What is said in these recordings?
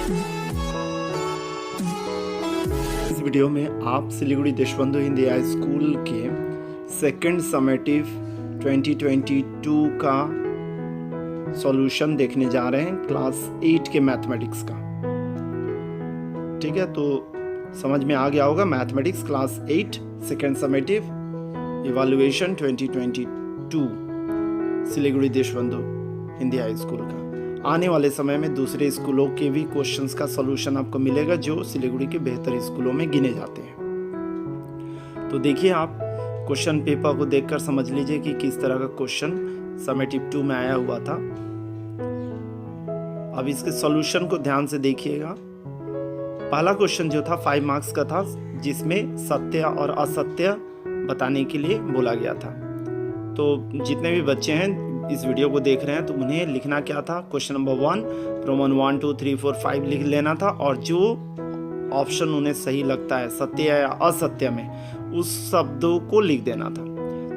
इस वीडियो में आप सिलीगुड़ी देशबंधु हिंदी हाई स्कूल के सेकंड समेटिव 2022 का सॉल्यूशन देखने जा रहे हैं क्लास 8 के मैथमेटिक्स का। ठीक है, तो समझ में आ गया होगा mathematics class 8 second summative evaluation 2022 Siliguri Deshbandhu Hindi high school का। आने वाले समय में दूसरे स्कूलों के भी क्वेश्चंस का सॉल्यूशन आपको मिलेगा जो सिलीगुड़ी के बेहतर स्कूलों में गिने जाते हैं। तो देखिए, आप क्वेश्चन पेपर को देखकर समझ लीजिए कि किस तरह का क्वेश्चन समेटिव 2 में आया हुआ था। अब इसके सॉल्यूशन को ध्यान से देखिएगा। पहला क्वेश्चन जो था 5 मार्क्स का था, जिसमें सत्य और असत्य बताने के लिए बोला गया था। तो जितने भी बच्चे हैं इस वीडियो को देख रहे हैं तो उन्हें लिखना क्या था, क्वेश्चन नंबर 1 रोमन 1 2 3 4 5 लिख लेना था, और जो ऑप्शन उन्हें सही लगता है सत्य या असत्य में उस शब्दों को लिख देना था।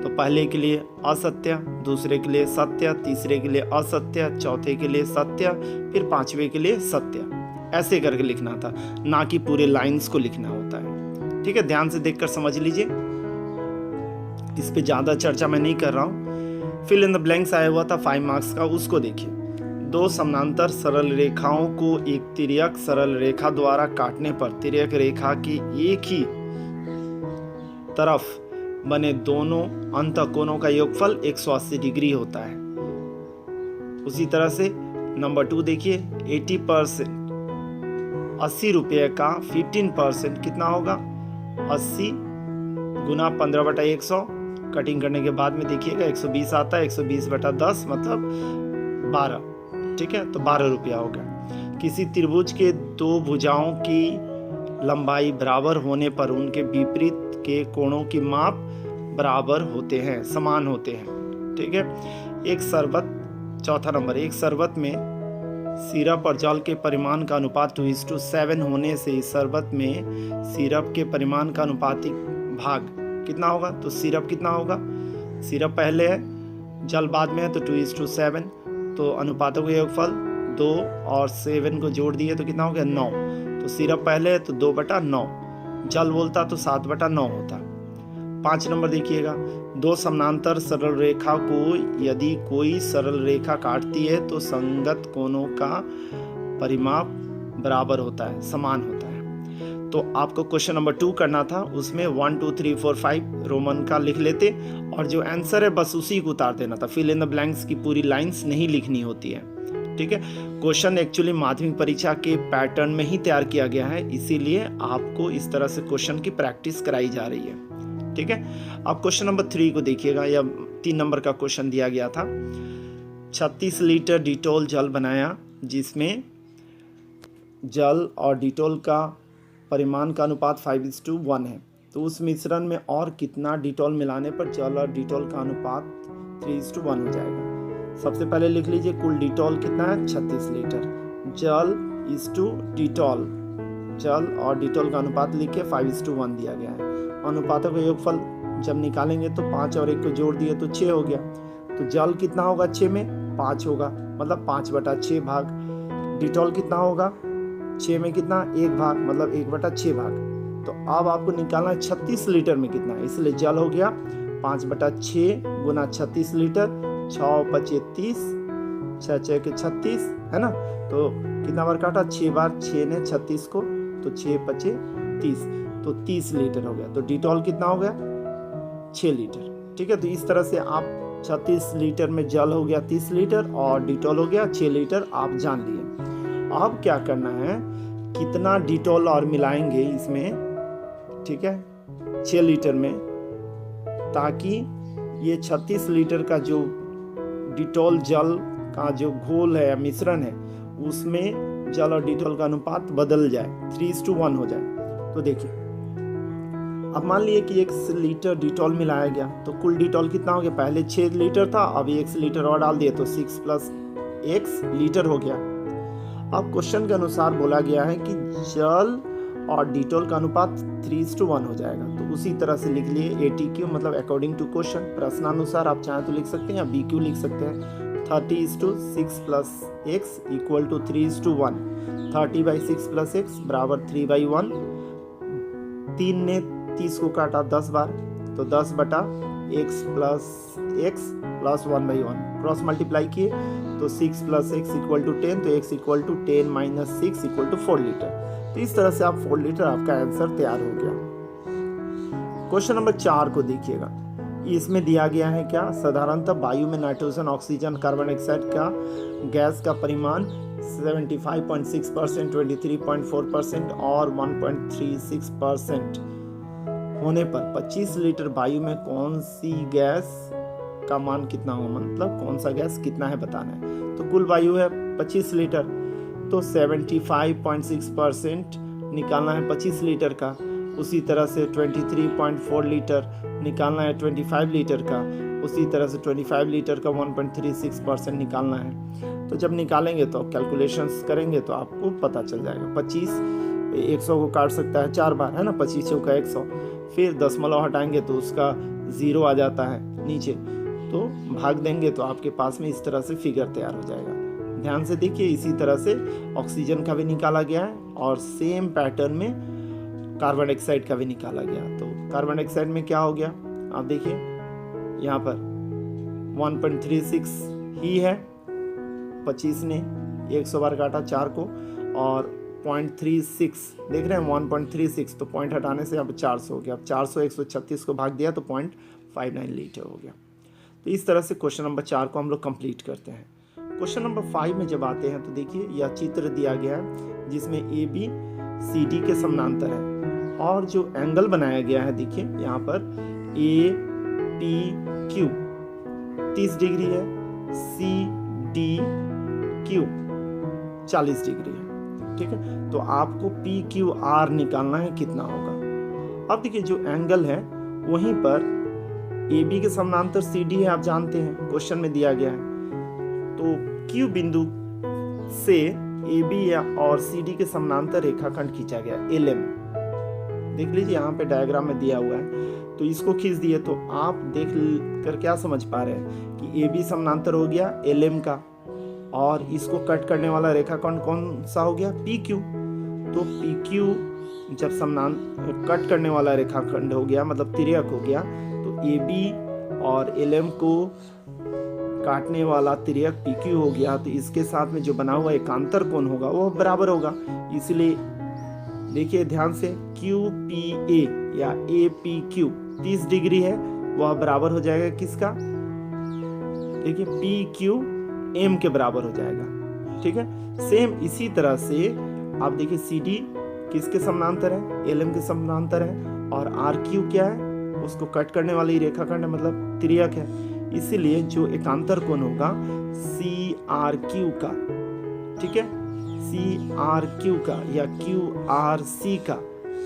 तो पहले के लिए असत्य, दूसरे के लिए सत्य, तीसरे के लिए असत्य, चौथे के लिए सत्य, फिर पांचवे के लिए सत्य, ऐसे करके लिखना था, ना कि पूरे लाइंस को लिखना होता है। ठीक है, ध्यान से देखकर समझ लीजिए, इस पे ज्यादा चर्चा मैं नहीं कर रहा हूँ। फिल इन द ब्लैंक्स आया हुआ था 5 मार्क्स का, उसको देखिए। दो समानांतर सरल रेखाओं को एक तिर्यक सरल रेखा द्वारा काटने पर तिर्यक रेखा की एक ही तरफ बने दोनों अंतःकोणों का योगफल 180 डिग्री होता है। उसी तरह से नंबर 2 देखिए, 80% 80 रुपये का 15% कितना होगा, 80 गुना 15/100, कटिंग करने के बाद में देखिएगा 120 आता है, 120/10 मतलब 12। ठीक है, तो 12 रुपया हो गया। किसी त्रिभुज के दो भुजाओं की लंबाई बराबर होने पर उनके विपरीत के कोणों की माप बराबर होते हैं, समान होते हैं। ठीक है, एक शरबत, चौथा नंबर, एक शरबत में सिरप और जल के परिमाण का अनुपात 2:7 होने से इस शरबत में सिरप के परिमाण का अनुपातिक भाग कितना होगा। तो सिरप कितना होगा, सिरप पहले है, जल बाद में है, तो 2:7। तो अनुपातों का योगफल 2 और 7 को जोड़ दिए तो कितना हो गया, 9। तो सिरप पहले है तो 2/9, जल बोलता तो 7/9 होता। 5 नंबर देखिएगा, दो समानांतर सरल रेखा को यदि कोई सरल रेखा काटती है तो संगत कोणों का परिमाप बराबर होता है, समान होता है। तो आपको क्वेश्चन नंबर 2 करना था, उसमें 1 2 3 4 5 रोमन का लिख लेते और जो आंसर है बस उसी को उतार देना था। फिल इन द ब्लैंक्स की पूरी लाइंस नहीं लिखनी होती है। ठीक है, क्वेश्चन एक्चुअली माध्यमिक परीक्षा के पैटर्न में ही तैयार किया गया है, इसीलिए आपको इस तरह से क्वेश्चन की प्रैक्टिस कराई जा रही है। ठीक है, अब क्वेश्चन नंबर 3 को देखिएगा, या 3 नंबर का क्वेश्चन दिया गया था। 36 लीटर डिटोल जल बनाया, जिसमें जल और डिटोल का परिमाण का अनुपात 5:1 है। तो उस मिश्रण में और कितना डिटोल मिलाने पर जल और डिटोल का अनुपात 3:1 हो जाएगा। सबसे पहले लिख लीजिए कुल डिटोल कितना है, 36 लीटर। जल डिटोल, जल और डिटोल का अनुपात लिख के 5:1 दिया गया है। अनुपातों का योगफल जब निकालेंगे तो 5 और 1 को जोड़ दिए तो 6 हो गया। तो जल कितना होगा 6 में, 5 होगा, मतलब 5/6 भाग। डिटोल कितना होगा 6 में कितना, 1 भाग, मतलब 1/6 भाग। तो अब आपको निकालना है 36 लीटर में कितना है, इसलिए जल हो गया 5/6 गुना 36 लीटर, 6×5 = 30, 6×6 = 36 है ना। तो कितना बार काटा, 6 बार, 6 ने 36 को, तो 6×5 = 30, तो 30 लीटर हो गया। तो डिटोल कितना हो गया, 6 लीटर। ठीक है, तो इस तरह से आप 36 लीटर में जल हो गया 30 लीटर और डिटोल हो गया 6 लीटर, आप जान लिए। अब क्या करना है, कितना डिटोल और मिलाएंगे इसमें, ठीक है, 6 लीटर में, ताकि ये 36 लीटर का जो डिटोल जल का जो घोल है या मिश्रण है उसमें जल और डिटोल का अनुपात बदल जाए, 3:1 हो जाए। तो देखिए, अब मान लिए कि 1 लीटर डिटोल मिलाया गया, तो कुल डिटोल कितना हो गया, पहले 6 लीटर था, अब 1 लीटर और डाल दिए तो 6 + x लीटर हो गया। अब क्वेश्चन के अनुसार बोला गया है कि जल और डिटोल का अनुपात 3:1 हो जाएगा। तो उसी तरह से लिख लिए ATQ, मतलब अकॉर्डिंग टू क्वेश्चन, प्रश्नानुसार आप चाहें तो लिख सकते हैं या BQ लिख सकते हैं। 30:6 + x = 3:1। 30/6 + x बराबर 3/1। 3 ने 30 को काटा 10 बार, तो 10/x + 1/1 क्रॉस मल्टीप्लाई किए तो 6 + x = 10, तो x = 10 - 6 = 4 लीटर। तो इस तरह से आप 4 लीटर आपका आंसर तैयार हो गया। क्वेश्चन नंबर 4 को देखिएगा। इसमें दिया गया है क्या, साधारणतः वायु में नाइट्रोजन, ऑक्सीजन, कार्बन डाइऑक्साइड का गैस का परिमाण 75.6%, 23.4% और 1.36% होने पर 25 लीटर वायु में कौन सी गैस का मान कितना होगा, मतलब कौन सा गैस कितना है बताना है। तो कुल वायु है 25 लीटर, तो 75.6% निकालना है 25 लीटर का। उसी तरह से 23.4 लीटर निकालना है 25 लीटर का। उसी तरह से 25 लीटर का 1.36% निकालना है। तो जब निकालेंगे तो कैलकुलेशंस करेंगे तो आपको पता चल जाएगा। 25 100 को काट सकता है 4 बार, है ना, 25 चौका 100। फिर दशमलव हटाएंगे तो उसका 0 आ जाता है नीचे, तो भाग देंगे तो आपके पास में इस तरह से फिगर तैयार हो जाएगा। ध्यान से देखिए, इसी तरह से ऑक्सीजन का भी निकाला गया है और सेम पैटर्न में कार्बन डाइऑक्साइड का भी निकाला गया। तो कार्बन डाइऑक्साइड में क्या हो गया, आप देखिए यहाँ पर 1.36 ही है। 25 ने 100 बार काटा 4 को, और 0.36 देख रहे हैं 1.36, तो पॉइंट हटाने से यहाँ पर 400 हो गया। अब 400 136 को भाग दिया तो 0.59 लीटर हो गया। तो इस तरह से क्वेश्चन नंबर 4 को हम लोग कंप्लीट करते हैं। क्वेश्चन नंबर 5 में जब आते हैं तो देखिए यह चित्र दिया गया है जिसमें AB CD के समानांतर है, और जो एंगल बनाया गया है देखिए यहाँ पर APQ 30 डिग्री है, CDQ 40 डिग्री है, ठीक है। तो आपको PQR निकालना है, कितना होगा। अब देखिए जो एंगल है वहीं पर AB के समानांतर CD है, आप जानते हैं क्वेश्चन में दिया गया है। तो Q बिंदु से AB और CD के समानांतर रेखाखंड खींचा गया LM, देख लीजिए यहाँ पे डायग्राम में दिया हुआ है। तो इसको खींच दिए तो आप देख कर क्या समझ पा रहे हैं कि AB समानांतर हो गया LM का, और इसको कट करने वाला रेखाखंड कौन सा हो गया, PQ। तो PQ जब कट करने वाला रेखाखंड हो गया, मतलब तिर्यक हो गया, तो AB और LM को काटने वाला तिर्यक PQ हो गया। तो इसके साथ में जो बना हुआ एकांतर कोण होगा वो बराबर होगा। इसलिए देखिए ध्यान से, QPA या APQ 30 डिग्री है, वह बराबर हो जाएगा किसका, देखिए PQM के बराबर हो जाएगा, ठीक है। सेम इसी तरह से आप देखिए CD किसके समानांतर है, LM के समानांतर है, और RQ क्या है, उसको कट करने वाली रेखाखंड है, मतलब तिर्यक है। इसीलिए जो एकांतर कोण होगा CRQ का, ठीक है, CRQ का या QRC का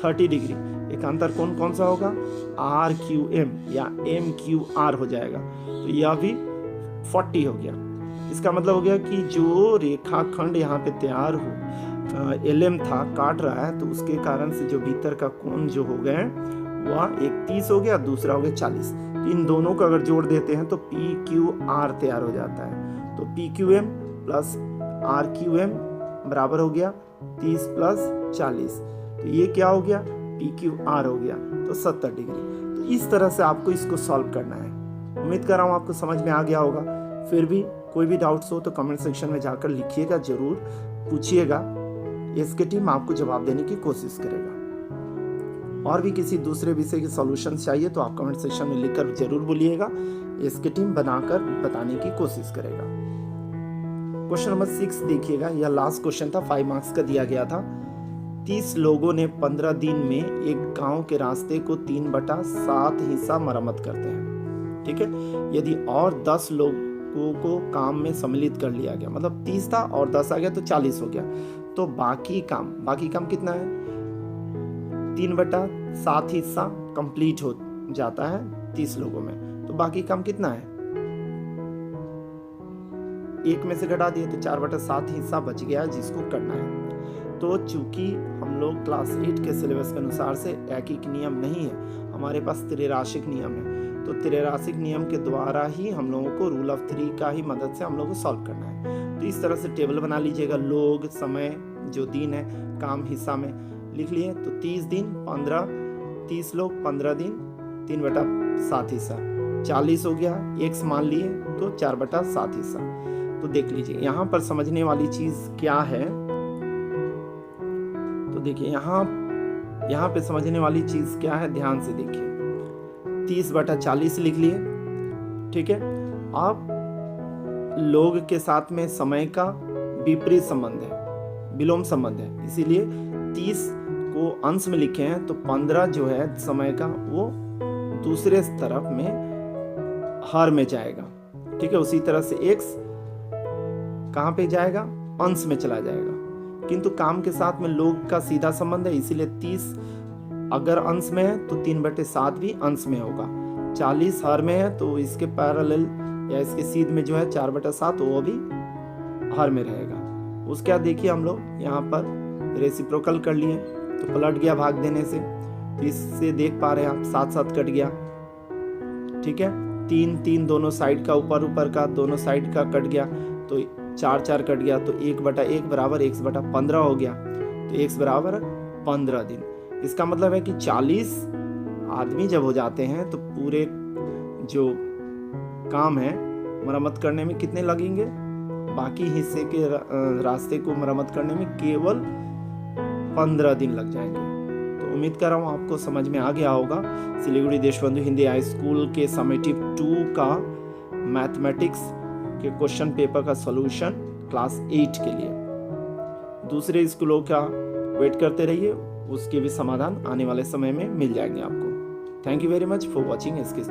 30 डिग्री एकांतर कोण कौन सा होगा, RQM या MQR हो जाएगा। तो यह भी 40 हो गया। इसका मतलब हो गया कि जो रेखाखंड यहाँ पे तैयार हो LM था काट रहा है, तो उसके कारण से जो भीतर का कोण जो हो गए वह एक 30 हो गया, दूसरा हो गया 40। इन दोनों को अगर जोड़ देते हैं तो PQR तैयार हो जाता है। तो PQM प्लस RQM बराबर हो गया 30 प्लस 40, तो ये क्या हो गया, PQR हो गया, तो 70 डिग्री। तो इस तरह से आपको इसको सॉल्व करना है। उम्मीद कर रहा हूँ आपको समझ में आ गया होगा। फिर भी कोई भी डाउट्स हो तो कमेंट सेक्शन में जाकर लिखिएगा, जरूर पूछिएगा, इसकी टीम आपको जवाब देने की कोशिश करेगा। और भी किसी दूसरे विषय के सॉल्यूशन चाहिए तो आप कमेंट सेक्शन में लिखकर जरूर बोलिएगा, इसकी टीम बनाकर बताने की कोशिश करेगा। क्वेश्चन नंबर 6 देखिएगा, यह लास्ट क्वेश्चन था, 5 मार्क्स का दिया गया था। 30 लोगों ने 15 दिन में एक गांव के रास्ते को 3/7 हिस्सा मरम्मत करते हैं, ठीक है। यदि और 10 लोगों को काम में सम्मिलित कर लिया गया, मतलब 30 था और 10 आ गया तो 40 हो गया, तो बाकी काम कितना है, 3/7 हिस्सा कंप्लीट हो जाता है 30 लोगों में। तो बाकी काम कितना है, 1 में से घटा दिए तो 4/7 हिस्सा बच गया जिसको करना है। तो चूंकि हम लोग क्लास 8 के सिलेबस के अनुसार से एकीक नियम नहीं है, हमारे पास त्रैराशिक नियम है, तो त्रैराशिक नियम के द्वारा ही हम लोगों को रूल ऑफ 3 का ही मदद से हम लोग को सॉल्व करना है। तो इस तरह से टेबल बना लीजिएगा, लोग, समय, जो दिन है काम हिस्सा में लिख लिए। तो 30 दिन 15, 30 लोग 15 दिन, 3/7 हिस्सा, 40 हो गया, x मान लिए तो 4/7 हिस्सा। तो देख लीजिए यहाँ पर समझने वाली चीज क्या है। तो देखिए यहाँ पे समझने वाली चीज क्या है, ध्यान से देखिए। 30/40 लिख लिए, ठीक है। अब लोग के साथ में समय का विपरीत संबंध है, विलोम संबंध है, इसीलिए 30 को अंश में लिखे हैं तो 15 जो है समय का वो दूसरे तरफ में हर में जाएगा, ठीक है। उसी तरह से x कहाँ पे जाएगा, अंश में चला जाएगा। किंतु काम के साथ में लोग का सीधा संबंध है, इसीलिए 30 अगर अंश में है तो 3/7 भी अंश में होगा। 40 हर में है तो इसके पैरेलल या इसके सीध में जो है 4/7 वो भी हर में रहेगा। उसके बाद देखिए हम लोग यहाँ पर रेसिप्रोकल कर लिए तो पलट गया भाग देने से, तो इससे देख पा रहे हैं आप 7-7 कट गया, ठीक है। 3-3 दोनों साइड का, ऊपर का दोनों साइड का कट गया तो 4-4 कट गया, तो 1/1 बराबर x/15 हो गया, तो x बराबर 15 दिन। इसका मतलब है कि 40 आदमी जब हो जाते हैं तो पूरे जो काम है मरम्मत करने में कितने लगेंगे, बाकी हिस्से के रास्ते को मरम्मत करने में केवल 15 दिन लग जाएंगे। तो उम्मीद कर रहा हूँ आपको समझ में आ गया होगा सिलीगुड़ी देशबंधु हिंदी हाई स्कूल के समेटिव 2 का मैथमेटिक्स के क्वेश्चन पेपर का सॉल्यूशन क्लास 8 के लिए। दूसरे स्कूलों का वेट करते रहिए, उसके भी समाधान आने वाले समय में मिल जाएंगे आपको। Thank you very much for watching इसके